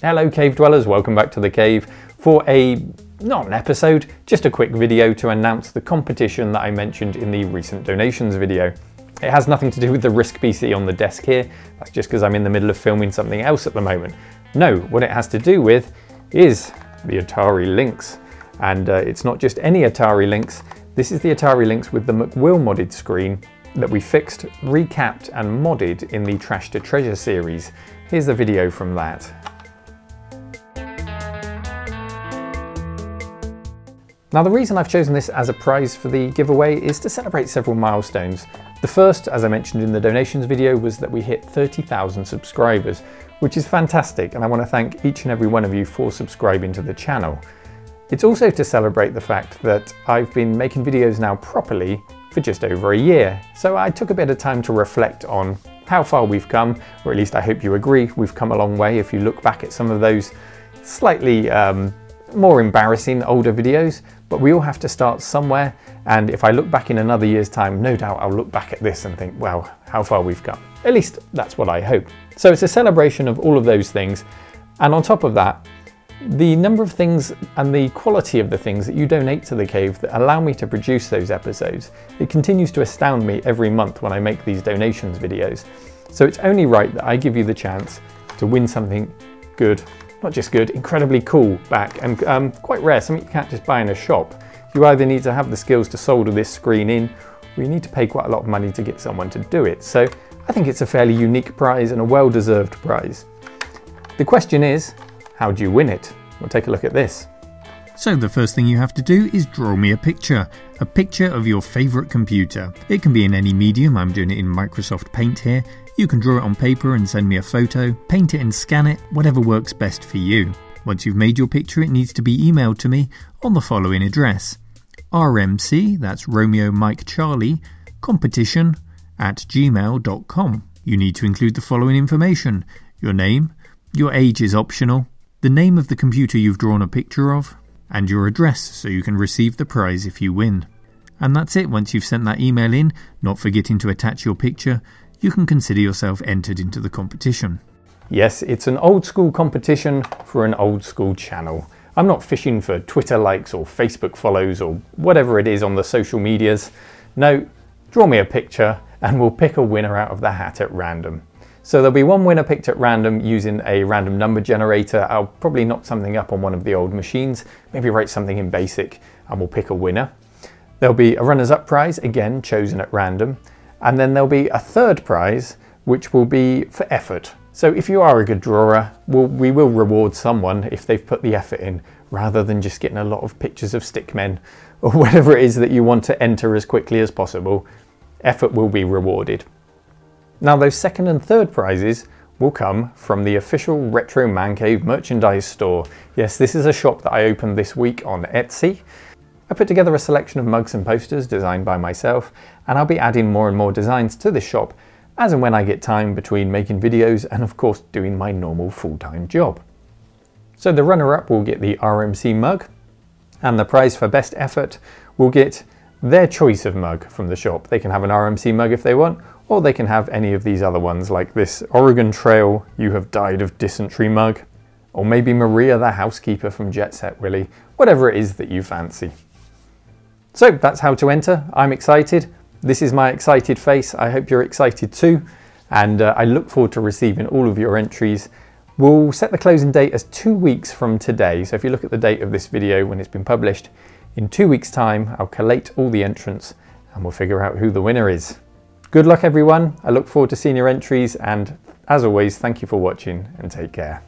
Hello cave dwellers, welcome back to the cave for not an episode, just a quick video to announce the competition that I mentioned in the recent donations video. It has nothing to do with the Risk PC on the desk here, that's just because I'm in the middle of filming something else at the moment. No, what it has to do with is the Atari Lynx. And it's not just any Atari Lynx, this is the Atari Lynx with the Mcwill modded screen that we fixed, recapped and modded in the Trash to Treasure series. Here's the video from that. Now the reason I've chosen this as a prize for the giveaway is to celebrate several milestones. The first, as I mentioned in the donations video, was that we hit 30,000 subscribers, which is fantastic, and I want to thank each and every one of you for subscribing to the channel. It's also to celebrate the fact that I've been making videos now properly for just over a year, so I took a bit of time to reflect on how far we've come, or at least I hope you agree we've come a long way if you look back at some of those slightly more embarrassing older videos, but we all have to start somewhere, and if I look back in another year's time, no doubt I'll look back at this and think, wow, how far we've come. At least that's what I hope. So it's a celebration of all of those things, and on top of that, the number of things and the quality of the things that you donate to the cave that allow me to produce those episodes, it continues to astound me every month when I make these donations videos. So it's only right that I give you the chance to win something good, not just good, incredibly cool back, and quite rare, something you can't just buy in a shop. You either need to have the skills to solder this screen in, or you need to pay quite a lot of money to get someone to do it. So I think it's a fairly unique prize and a well-deserved prize. The question is, how do you win it? We'll take a look at this. So the first thing you have to do is draw me a picture of your favourite computer. It can be in any medium, I'm doing it in Microsoft Paint here. You can draw it on paper and send me a photo, paint it and scan it, whatever works best for you. Once you've made your picture, it needs to be emailed to me on the following address: RMC, that's Romeo Mike Charlie, competition@gmail.com. You need to include the following information: your name, your age is optional, the name of the computer you've drawn a picture of, and your address so you can receive the prize if you win. And that's it. Once you've sent that email in, not forgetting to attach your picture, you can consider yourself entered into the competition. Yes, it's an old school competition for an old school channel. I'm not fishing for Twitter likes or Facebook follows or whatever it is on the social medias. No, draw me a picture and we'll pick a winner out of the hat at random. So there'll be one winner picked at random using a random number generator. I'll probably knock something up on one of the old machines, maybe write something in BASIC, and we'll pick a winner. There'll be a runners-up prize, again chosen at random, and then there'll be a third prize, which will be for effort. So if you are a good drawer, we will reward someone if they've put the effort in, rather than just getting a lot of pictures of stickmen or whatever it is that you want to enter as quickly as possible. Effort will be rewarded. Now those second and third prizes will come from the official Retro Man Cave merchandise store. Yes, this is a shop that I opened this week on Etsy. I put together a selection of mugs and posters designed by myself, and I'll be adding more and more designs to this shop as and when I get time between making videos and of course doing my normal full-time job. So the runner-up will get the RMC mug, and the prize for best effort will get their choice of mug from the shop. They can have an RMC mug if they want, or they can have any of these other ones like this Oregon Trail You Have Died of Dysentery mug, or maybe Maria the housekeeper from Jet Set Willy, whatever it is that you fancy. So that's how to enter. I'm excited. This is my excited face. I hope you're excited too, and I look forward to receiving all of your entries. We'll set the closing date as 2 weeks from today, so if you look at the date of this video when it's been published, in 2 weeks time I'll collate all the entrants and we'll figure out who the winner is. Good luck everyone, I look forward to seeing your entries, and as always, thank you for watching and take care.